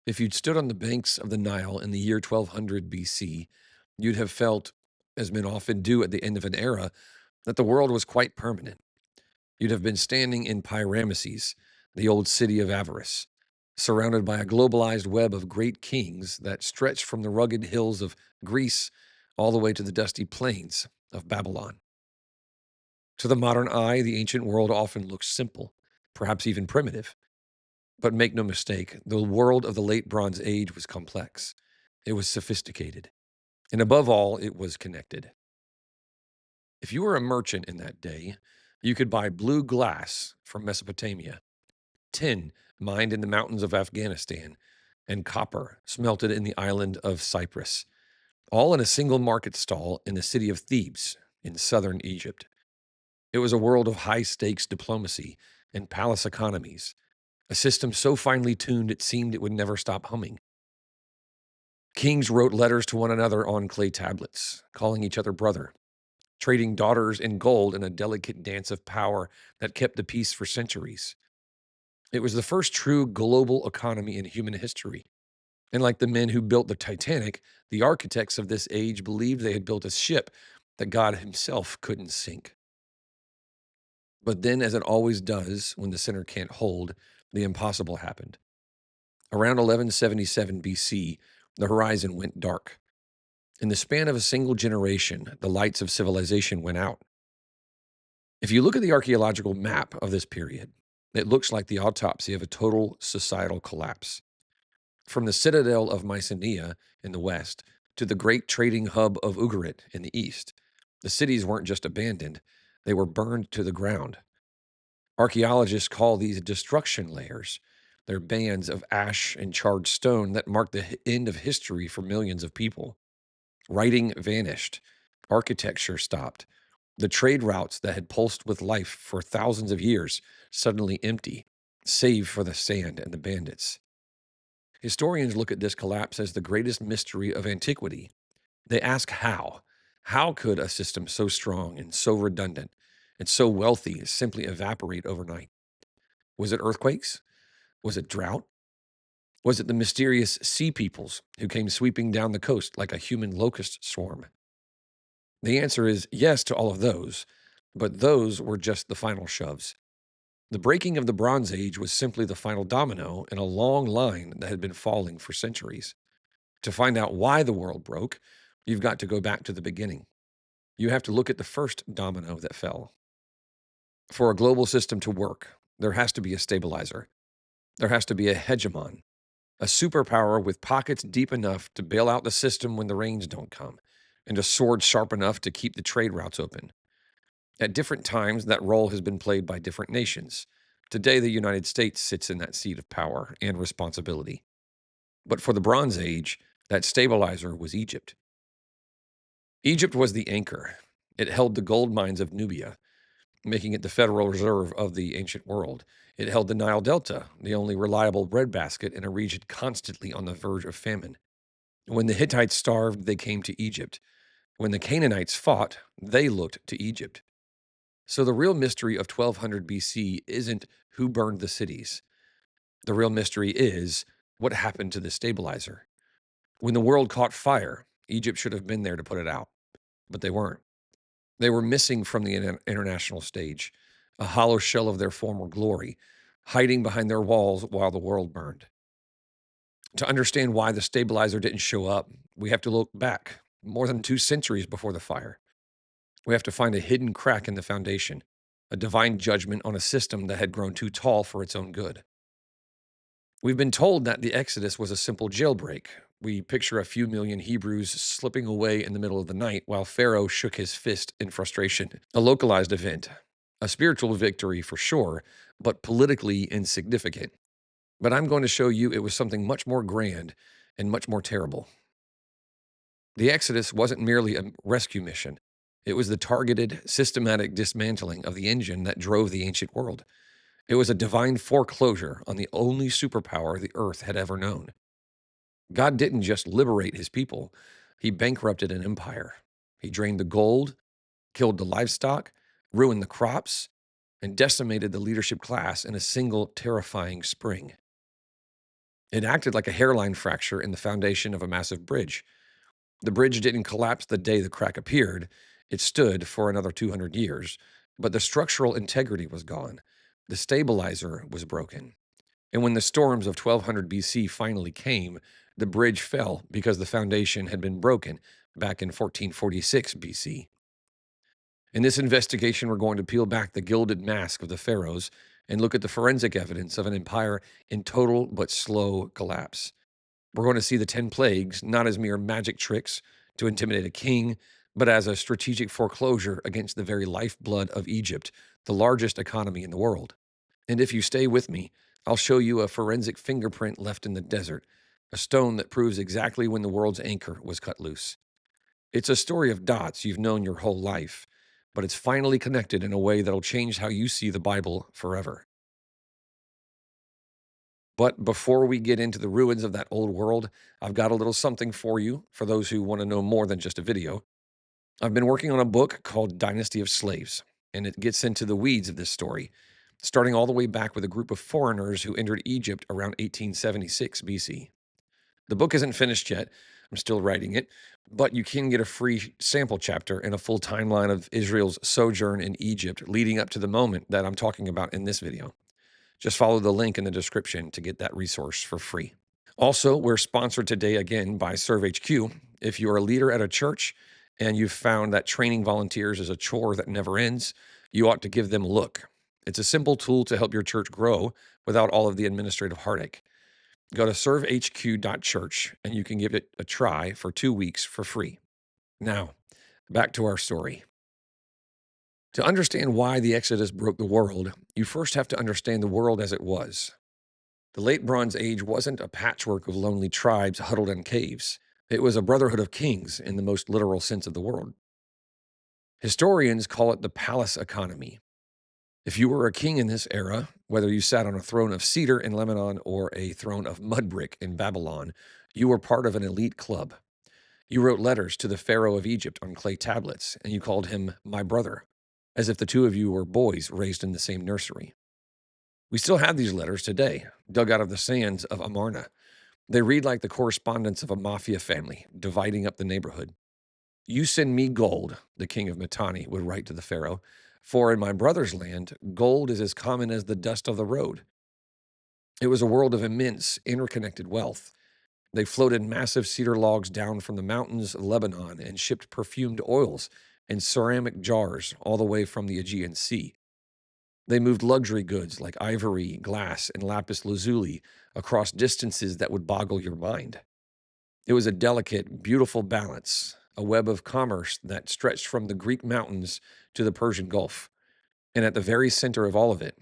If you'd stood on the banks of the Nile in the year 1200 BC, you'd have felt, as men often do at the end of an era, that the world was quite permanent. You'd have been standing in Pyramesses, the old city of avarice, surrounded by a globalized web of great kings that stretched from the rugged hills of Greece all the way to the dusty plains of Babylon. To the modern eye, the ancient world often looks simple, perhaps even primitive. But make no mistake, the world of the late Bronze Age was complex. It was sophisticated. And above all, it was connected. If you were a merchant in that day, you could buy blue glass from Mesopotamia, tin mined in the mountains of Afghanistan, and copper smelted in the island of Cyprus, all in a single market stall in the city of Thebes in southern Egypt. It was a world of high stakes diplomacy and palace economies, a system so finely tuned it seemed it would never stop humming. Kings wrote letters to one another on clay tablets, calling each other brother, trading daughters in gold in a delicate dance of power that kept the peace for centuries. It was the first true global economy in human history. And like the men who built the Titanic, the architects of this age believed they had built a ship that God himself couldn't sink. But then, as it always does when the sinner can't hold, the impossible happened. Around 1177 BC, the horizon went dark. In the span of a single generation, the lights of civilization went out. If you look at the archaeological map of this period, it looks like the autopsy of a total societal collapse. From the citadel of Mycenae in the west to the great trading hub of Ugarit in the east, the cities weren't just abandoned, they were burned to the ground. Archaeologists call these destruction layers. They're bands of ash and charred stone that mark the end of history for millions of people. Writing vanished. Architecture stopped. The trade routes that had pulsed with life for thousands of years suddenly empty, save for the sand and the bandits. Historians look at this collapse as the greatest mystery of antiquity. They ask how. How could a system so strong and so redundant and so wealthy simply evaporate overnight? Was it earthquakes? Was it drought? Was it the mysterious sea peoples who came sweeping down the coast like a human locust swarm? The answer is yes to all of those, but those were just the final shoves. The breaking of the Bronze Age was simply the final domino in a long line that had been falling for centuries. To find out why the world broke, you've got to go back to the beginning. You have to look at the first domino that fell. For a global system to work, there has to be a stabilizer. There has to be a hegemon, a superpower with pockets deep enough to bail out the system when the rains don't come, and a sword sharp enough to keep the trade routes open. At different times, that role has been played by different nations. Today, the United States sits in that seat of power and responsibility. But for the Bronze Age, that stabilizer was Egypt. Egypt was the anchor. It held the gold mines of Nubia, making it the Federal Reserve of the ancient world. It held the Nile Delta, the only reliable breadbasket in a region constantly on the verge of famine. When the Hittites starved, they came to Egypt. When the Canaanites fought, they looked to Egypt. So the real mystery of 1200 BC isn't who burned the cities. The real mystery is what happened to the stabilizer. When the world caught fire, Egypt should have been there to put it out, but they weren't. They were missing from the international stage, a hollow shell of their former glory, hiding behind their walls while the world burned. To understand why the stabilizer didn't show up, we have to look back more than 2 centuries before the fire. We have to find a hidden crack in the foundation, a divine judgment on a system that had grown too tall for its own good. We've been told that the Exodus was a simple jailbreak. We picture a few million Hebrews slipping away in the middle of the night while Pharaoh shook his fist in frustration. A localized event, a spiritual victory for sure, but politically insignificant. But I'm going to show you it was something much more grand and much more terrible. The Exodus wasn't merely a rescue mission. It was the targeted, systematic dismantling of the engine that drove the ancient world. It was a divine foreclosure on the only superpower the earth had ever known. God didn't just liberate his people, he bankrupted an empire. He drained the gold, killed the livestock, ruined the crops, and decimated the leadership class in a single terrifying spring. It acted like a hairline fracture in the foundation of a massive bridge. The bridge didn't collapse the day the crack appeared. It stood for another 200 years, but the structural integrity was gone. The stabilizer was broken. And when the storms of 1200 BC finally came, the bridge fell because the foundation had been broken back in 1446 BC. In this investigation, we're going to peel back the gilded mask of the pharaohs and look at the forensic evidence of an empire in total but slow collapse. We're going to see the 10 plagues not as mere magic tricks to intimidate a king, but as a strategic foreclosure against the very lifeblood of Egypt, the largest economy in the world. And if you stay with me, I'll show you a forensic fingerprint left in the desert, a stone that proves exactly when the world's anchor was cut loose. It's a story of dots you've known your whole life, but it's finally connected in a way that'll change how you see the Bible forever. But before we get into the ruins of that old world, I've got a little something for you for those who want to know more than just a video. I've been working on a book called Dynasty of Slaves, and it gets into the weeds of this story, starting all the way back with a group of foreigners who entered Egypt around 1876 BC. The book isn't finished yet. I'm still writing it, but you can get a free sample chapter and a full timeline of Israel's sojourn in Egypt leading up to the moment that I'm talking about in this video. Just follow the link in the description to get that resource for free. Also, we're sponsored today again by ServeHQ. If you're a leader at a church and you've found that training volunteers is a chore that never ends, you ought to give them a look. It's a simple tool to help your church grow without all of the administrative heartache. Go to servehq.church and you can give it a try for 2 weeks for free. Now, back to our story. To understand why the Exodus broke the world, you first have to understand the world as it was. The late Bronze Age wasn't a patchwork of lonely tribes huddled in caves. It was a brotherhood of kings in the most literal sense of the word. Historians call it the palace economy. If you were a king in this era, whether you sat on a throne of cedar in Lebanon or a throne of mud brick in Babylon, you were part of an elite club. You wrote letters to the Pharaoh of Egypt on clay tablets, and you called him my brother, as if the two of you were boys raised in the same nursery. We still have these letters today, dug out of the sands of Amarna. They read like the correspondence of a mafia family, dividing up the neighborhood. You send me gold, the king of Mitanni would write to the Pharaoh, for in my brother's land, gold is as common as the dust of the road. It was a world of immense, interconnected wealth. They floated massive cedar logs down from the mountains of Lebanon and shipped perfumed oils in ceramic jars all the way from the Aegean Sea. They moved luxury goods like ivory, glass, and lapis lazuli across distances that would boggle your mind. It was a delicate, beautiful balance, a web of commerce that stretched from the Greek mountains to the Persian Gulf. And at the very center of all of it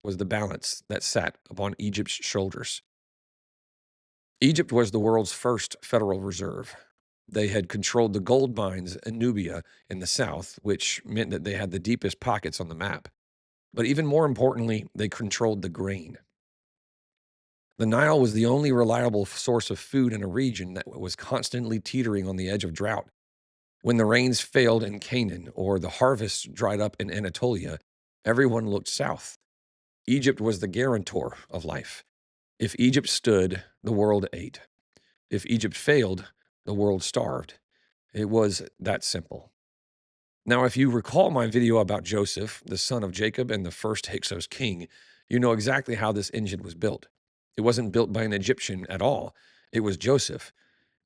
was the balance that sat upon Egypt's shoulders. Egypt was the world's first federal reserve. They had controlled the gold mines in Nubia in the south, which meant that they had the deepest pockets on the map. But even more importantly, they controlled the grain. The Nile was the only reliable source of food in a region that was constantly teetering on the edge of drought. When the rains failed in Canaan or the harvests dried up in Anatolia, everyone looked south. Egypt was the guarantor of life. If Egypt stood, the world ate. If Egypt failed, the world starved. It was that simple. Now, if you recall my video about Joseph, the son of Jacob and the first Hyksos king, you know exactly how this engine was built. It wasn't built by an Egyptian at all. It was Joseph,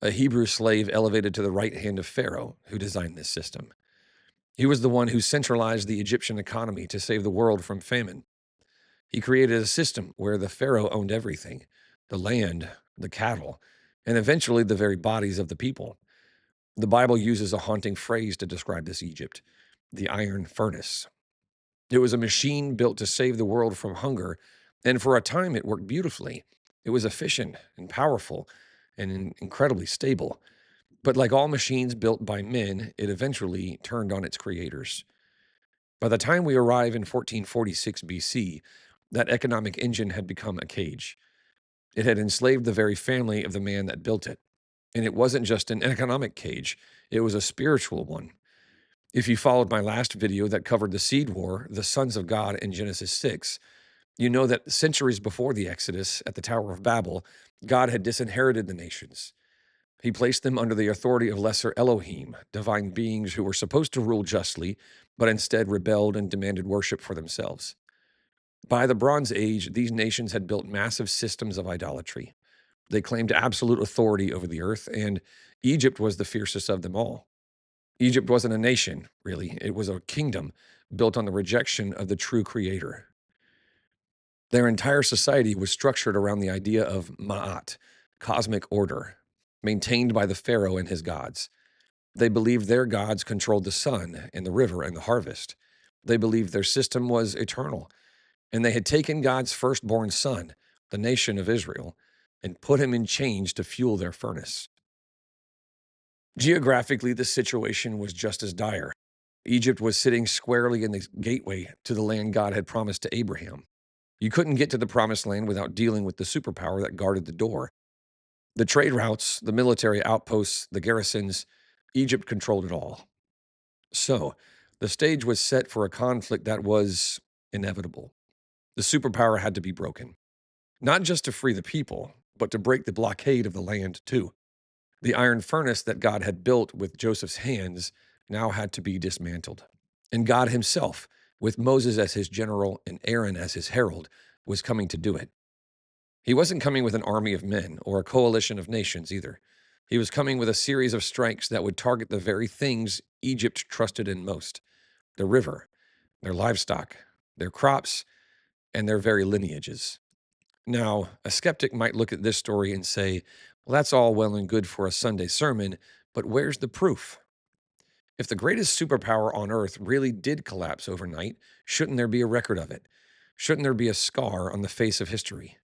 a Hebrew slave elevated to the right hand of Pharaoh, who designed this system. He was the one who centralized the Egyptian economy to save the world from famine. He created a system where the Pharaoh owned everything, the land, the cattle, and eventually the very bodies of the people. The Bible uses a haunting phrase to describe this Egypt, the iron furnace. It was a machine built to save the world from hunger, and for a time it worked beautifully. It was efficient and powerful and incredibly stable. But like all machines built by men, it eventually turned on its creators. By the time we arrive in 1446 BC, that economic engine had become a cage. It had enslaved the very family of the man that built it. And it wasn't just an economic cage, it was a spiritual one. If you followed my last video that covered the seed war, the sons of God in Genesis 6, you know that centuries before the Exodus at the Tower of Babel, God had disinherited the nations. He placed them under the authority of lesser Elohim, divine beings who were supposed to rule justly, but instead rebelled and demanded worship for themselves. By the Bronze Age, these nations had built massive systems of idolatry. They claimed absolute authority over the earth, and Egypt was the fiercest of them all. Egypt wasn't a nation, really. It was a kingdom built on the rejection of the true creator. Their entire society was structured around the idea of Ma'at, cosmic order, maintained by the pharaoh and his gods. They believed their gods controlled the sun and the river and the harvest. They believed their system was eternal, and they had taken God's firstborn son, the nation of Israel, and put him in chains to fuel their furnace. Geographically, the situation was just as dire. Egypt was sitting squarely in the gateway to the land God had promised to Abraham. You couldn't get to the promised land without dealing with the superpower that guarded the door. The trade routes, the military outposts, the garrisons, Egypt controlled it all. So, the stage was set for a conflict that was inevitable. The superpower had to be broken, not just to free the people, but to break the blockade of the land too. The iron furnace that God had built with Joseph's hands now had to be dismantled. And God himself, with Moses as his general and Aaron as his herald, was coming to do it. He wasn't coming with an army of men or a coalition of nations either. He was coming with a series of strikes that would target the very things Egypt trusted in most: the river, their livestock, their crops, and their very lineages. Now, a skeptic might look at this story and say, well, that's all well and good for a Sunday sermon, but where's the proof? If the greatest superpower on earth really did collapse overnight, shouldn't there be a record of it? Shouldn't there be a scar on the face of history?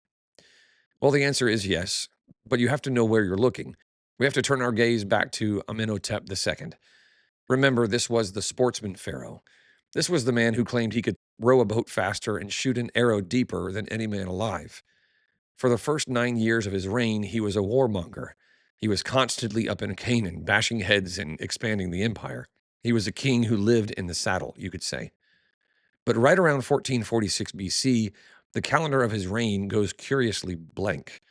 Well, the answer is yes, but you have to know where you're looking. We have to turn our gaze back to Amenhotep II. Remember, this was the sportsman pharaoh. This was the man who claimed he could row a boat faster and shoot an arrow deeper than any man alive. For the first 9 years of his reign, he was a warmonger. He was constantly up in Canaan, bashing heads and expanding the empire. He was a king who lived in the saddle, you could say. But right around 1446 BC, the calendar of his reign goes curiously blank.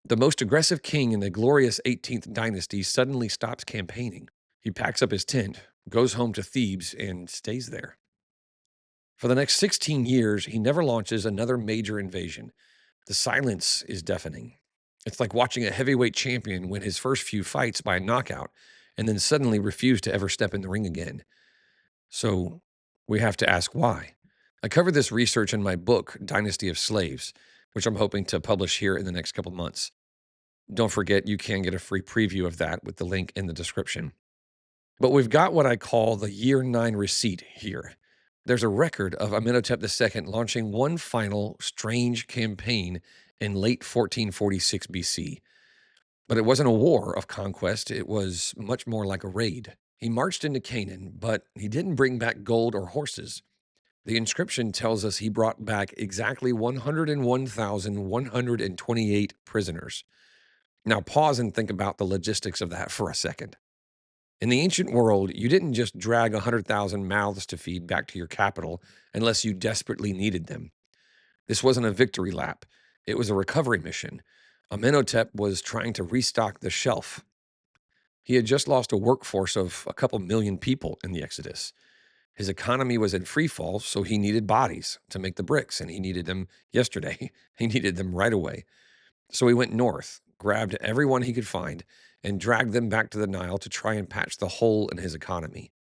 The most aggressive king in the glorious 18th dynasty suddenly stops campaigning. He packs up his tent, goes home to Thebes, and stays there. For the next 16 years, he never launches another major invasion. The silence is deafening. It's like watching a heavyweight champion win his first few fights by a knockout and then suddenly refuse to ever step in the ring again. So we have to ask why. I covered this research in my book, Dynasty of Slaves, which I'm hoping to publish here in the next couple months. Don't forget, you can get a free preview of that with the link in the description. But we've got what I call the Year 9 receipt here. There's a record of Amenhotep II launching one final strange campaign in late 1446 BC. But it wasn't a war of conquest, it was much more like a raid. He marched into Canaan, but he didn't bring back gold or horses. The inscription tells us he brought back exactly 101,128 prisoners. Now, pause and think about the logistics of that for a second. In the ancient world, you didn't just drag 100,000 mouths to feed back to your capital unless you desperately needed them. This wasn't a victory lap, it was a recovery mission. Amenhotep was trying to restock the shelf. He had just lost a workforce of a couple million people in the Exodus. His economy was in free fall, so he needed bodies to make the bricks, and he needed them yesterday. He needed them right away. So he went north, grabbed everyone he could find, and dragged them back to the Nile to try and patch the hole in his economy.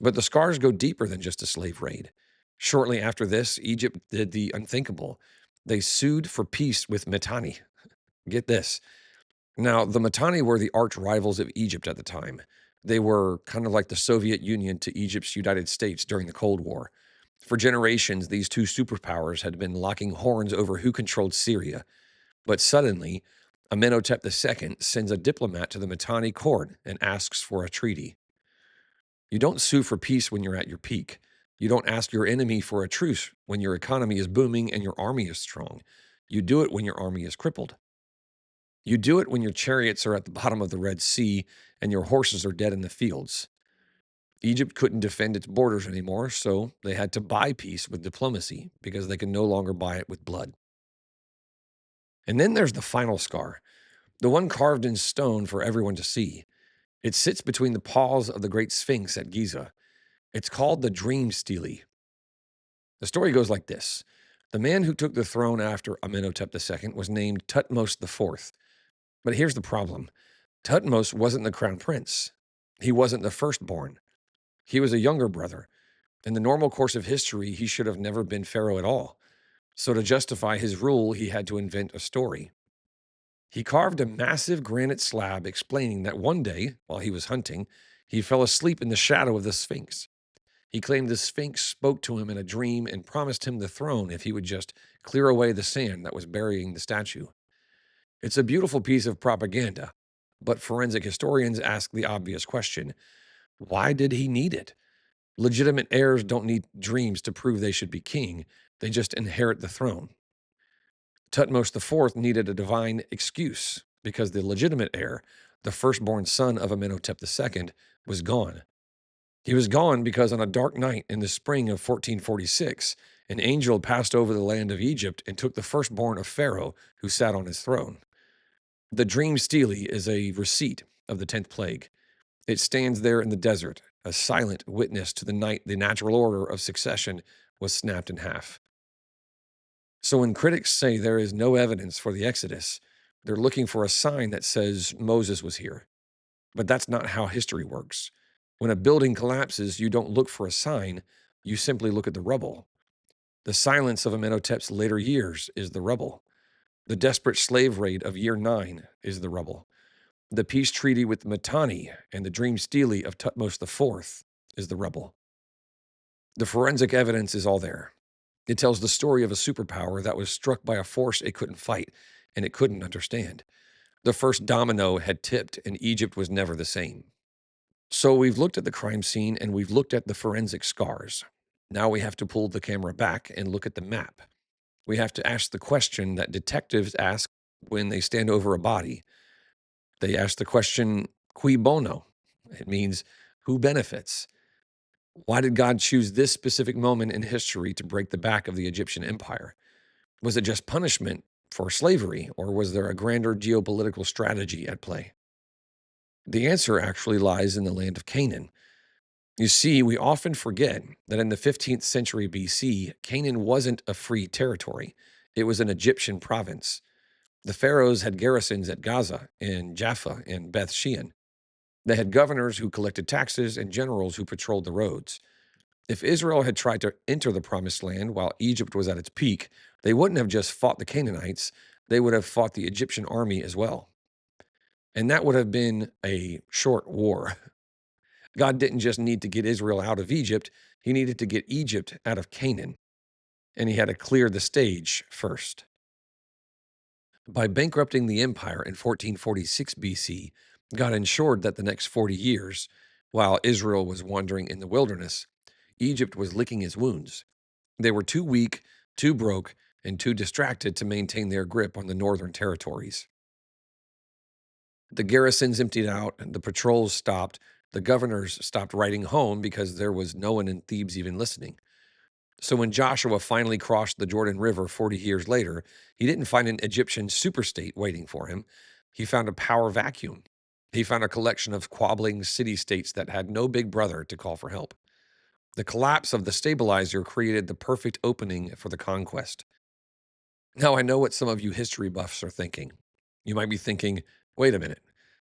But the scars go deeper than just a slave raid. Shortly after this, Egypt did the unthinkable. They sued for peace with Mitanni. Get this. Now, the Mitanni were the arch rivals of Egypt at the time. They were kind of like the Soviet Union to Egypt's United States during the Cold War. For generations, these two superpowers had been locking horns over who controlled Syria. But suddenly, Amenhotep II sends a diplomat to the Mitanni court and asks for a treaty. You don't sue for peace when you're at your peak. You don't ask your enemy for a truce when your economy is booming and your army is strong. You do it when your army is crippled. You do it when your chariots are at the bottom of the Red Sea and your horses are dead in the fields. Egypt couldn't defend its borders anymore, so they had to buy peace with diplomacy because they could no longer buy it with blood. And then there's the final scar, the one carved in stone for everyone to see. It sits between the paws of the great Sphinx at Giza. It's called the dream steely. The story goes like this. The man who took the throne after Amenhotep II was named Tutmos IV. But here's the problem. Tutmos wasn't the crown prince. He wasn't the firstborn. He was a younger brother. In the normal course of history, he should have never been pharaoh at all. So to justify his rule, he had to invent a story. He carved a massive granite slab explaining that one day, while he was hunting, he fell asleep in the shadow of the Sphinx. He claimed the Sphinx spoke to him in a dream and promised him the throne if he would just clear away the sand that was burying the statue. It's a beautiful piece of propaganda, but forensic historians ask the obvious question: why did he need it? Legitimate heirs don't need dreams to prove they should be king, they just inherit the throne. Tutmos IV needed a divine excuse because the legitimate heir, the firstborn son of Amenhotep II, was gone. He was gone because on a dark night in the spring of 1446, an angel passed over the land of Egypt and took the firstborn of Pharaoh who sat on his throne. The dream stele is a receipt of the 10th plague. It stands there in the desert, a silent witness to the night the natural order of succession was snapped in half. So when critics say there is no evidence for the Exodus, they're looking for a sign that says Moses was here. But that's not how history works. When a building collapses, you don't look for a sign, you simply look at the rubble. The silence of Amenhotep's later years is the rubble. The desperate slave raid of year 9 is the rubble. The peace treaty with Mitanni and the dream stele of Tutmos IV is the rubble. The forensic evidence is all there. It tells the story of a superpower that was struck by a force it couldn't fight and it couldn't understand. The first domino had tipped and Egypt was never the same. So we've looked at the crime scene and we've looked at the forensic scars. Now we have to pull the camera back and look at the map. We have to ask the question that detectives ask when they stand over a body. They ask the question, cui bono? It means, who benefits? Why did God choose this specific moment in history to break the back of the Egyptian empire? Was it just punishment for slavery, or was there a grander geopolitical strategy at play? The answer actually lies in the land of Canaan. You see, we often forget that in the 15th century BC, Canaan wasn't a free territory. It was an Egyptian province. The pharaohs had garrisons at Gaza and Jaffa and Beth Shean. They had governors who collected taxes and generals who patrolled the roads. If Israel had tried to enter the promised land while Egypt was at its peak, they wouldn't have just fought the Canaanites, they would have fought the Egyptian army as well. And that would have been a short war. God didn't just need to get Israel out of Egypt, he needed to get Egypt out of Canaan. And he had to clear the stage first. By bankrupting the empire in 1446 BC, God ensured that the next 40 years, while Israel was wandering in the wilderness, Egypt was licking his wounds. They were too weak, too broke, and too distracted to maintain their grip on the northern territories. The garrisons emptied out, the patrols stopped, the governors stopped writing home because there was no one in Thebes even listening. So when Joshua finally crossed the Jordan River 40 years later, he didn't find an Egyptian superstate waiting for him. He found a power vacuum. He found a collection of squabbling city-states that had no big brother to call for help. The collapse of the stabilizer created the perfect opening for the conquest. Now, I know what some of you history buffs are thinking. You might be thinking, wait a minute,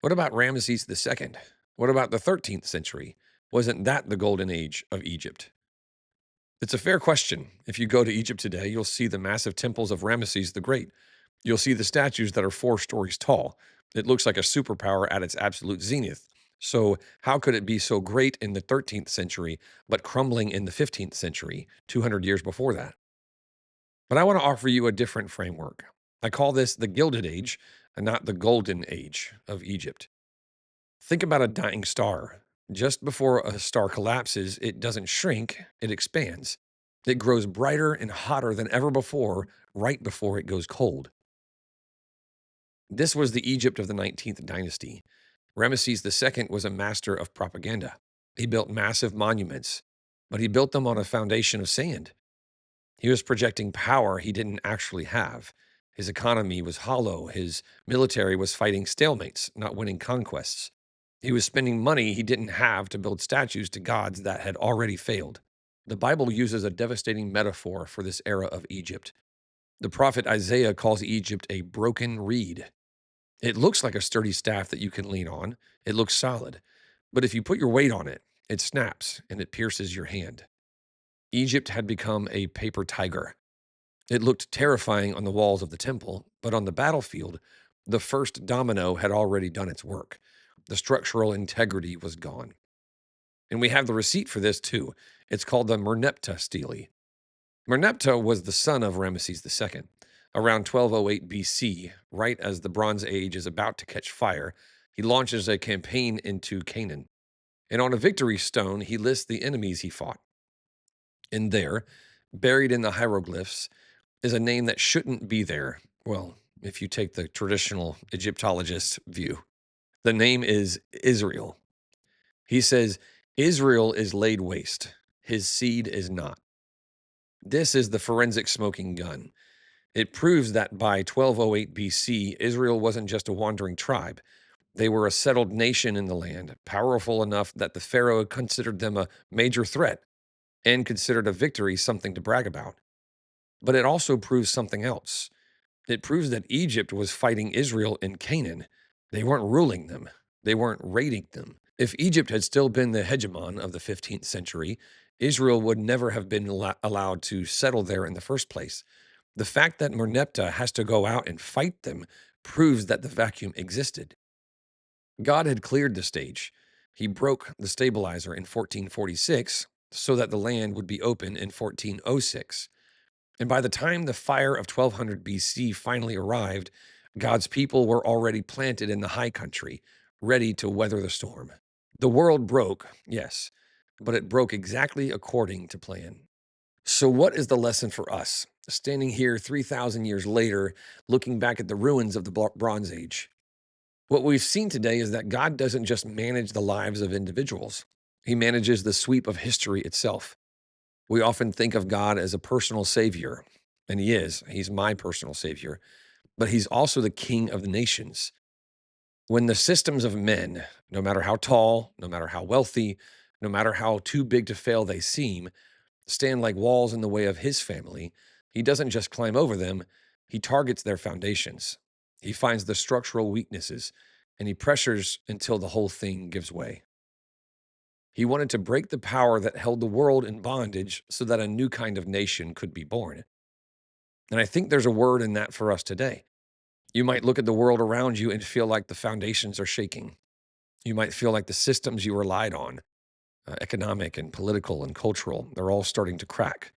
what about Ramesses II? What about the 13th century? Wasn't that the golden age of Egypt? It's a fair question. If you go to Egypt today, you'll see the massive temples of Ramesses the Great. You'll see the statues that are 4 stories tall. It looks like a superpower at its absolute zenith. So how could it be so great in the 13th century, but crumbling in the 15th century, 200 years before that? But I want to offer you a different framework. I call this the Gilded Age, and not the Golden Age of Egypt. Think about a dying star. Just before a star collapses, it doesn't shrink, it expands. It grows brighter and hotter than ever before, right before it goes cold. This was the Egypt of the 19th dynasty. Ramesses II was a master of propaganda. He built massive monuments, but he built them on a foundation of sand. He was projecting power he didn't actually have. His economy was hollow. His military was fighting stalemates, not winning conquests. He was spending money he didn't have to build statues to gods that had already failed. The Bible uses a devastating metaphor for this era of Egypt. The prophet Isaiah calls Egypt a broken reed. It looks like a sturdy staff that you can lean on. It looks solid. But if you put your weight on it, it snaps and it pierces your hand. Egypt had become a paper tiger. It looked terrifying on the walls of the temple, but on the battlefield, the first domino had already done its work. The structural integrity was gone. And we have the receipt for this too. It's called the Merneptah stele. Merneptah was the son of Ramesses II. Around 1208 BC, right as the Bronze Age is about to catch fire, he launches a campaign into Canaan. And on a victory stone, he lists the enemies he fought. And there, buried in the hieroglyphs, is a name that shouldn't be there. Well, if you take the traditional Egyptologist view, the name is Israel. He says, Israel is laid waste. His seed is not. This is the forensic smoking gun. It proves that by 1208 BC, Israel wasn't just a wandering tribe. They were a settled nation in the land, powerful enough that the Pharaoh considered them a major threat and considered a victory something to brag about. But it also proves something else. It proves that Egypt was fighting Israel in Canaan. They weren't ruling them. They weren't raiding them. If Egypt had still been the hegemon of the 15th century, Israel would never have been allowed to settle there in the first place. The fact that Merneptah has to go out and fight them proves that the vacuum existed. God had cleared the stage. He broke the stabilizer in 1446 so that the land would be open in 1406. And by the time the fire of 1200 BC finally arrived, God's people were already planted in the high country, ready to weather the storm. The world broke, yes, but it broke exactly according to plan. So, what is the lesson for us, standing here 3,000 years later, looking back at the ruins of the Bronze Age? What we've seen today is that God doesn't just manage the lives of individuals, He manages the sweep of history itself. We often think of God as a personal savior, and He is. He's my personal savior, but He's also the king of the nations. When the systems of men, no matter how tall, no matter how wealthy, no matter how too big to fail they seem, stand like walls in the way of His family, He doesn't just climb over them, He targets their foundations. He finds the structural weaknesses, and He pressures until the whole thing gives way. He wanted to break the power that held the world in bondage so that a new kind of nation could be born. And I think there's a word in that for us today. You might look at the world around you and feel like the foundations are shaking. You might feel like the systems you relied on, economic and political and cultural, they're all starting to crack.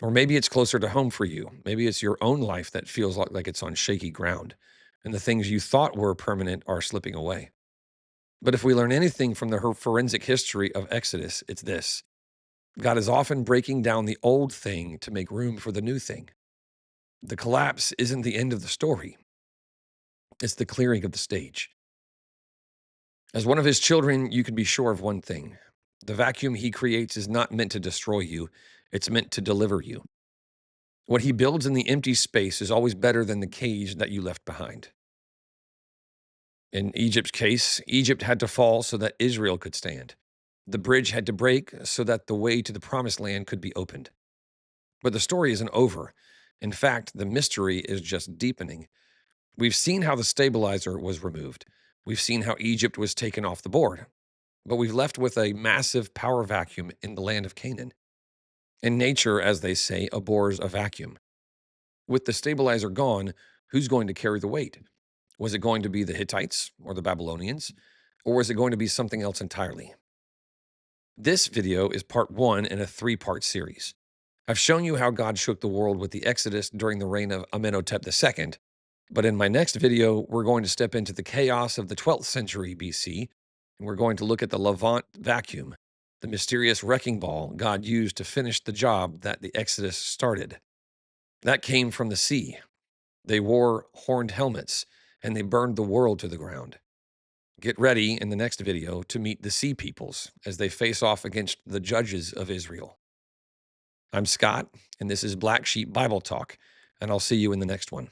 Or maybe it's closer to home for you. Maybe it's your own life that feels like it's on shaky ground, and the things you thought were permanent are slipping away. But if we learn anything from the forensic history of Exodus, it's this: God is often breaking down the old thing to make room for the new thing. The collapse isn't the end of the story, it's the clearing of the stage. As one of His children, you can be sure of one thing: the vacuum He creates is not meant to destroy you, it's meant to deliver you. What He builds in the empty space is always better than the cage that you left behind. In Egypt's case, Egypt had to fall so that Israel could stand. The bridge had to break so that the way to the promised land could be opened. But the story isn't over. In fact, the mystery is just deepening. We've seen how the stabilizer was removed. We've seen how Egypt was taken off the board. But we've left with a massive power vacuum in the land of Canaan. And nature, as they say, abhors a vacuum. With the stabilizer gone, who's going to carry the weight? Was it going to be the Hittites or the Babylonians? Or was it going to be something else entirely? This video is part 1 in a 3-part series. I've shown you how God shook the world with the Exodus during the reign of Amenhotep II, but in my next video, we're going to step into the chaos of the 12th century BC, and we're going to look at the Levant vacuum, the mysterious wrecking ball God used to finish the job that the Exodus started. That came from the sea. They wore horned helmets, and they burned the world to the ground. Get ready in the next video to meet the Sea Peoples as they face off against the judges of Israel. I'm Scott, and this is Black Sheep Bible Talk, and I'll see you in the next one.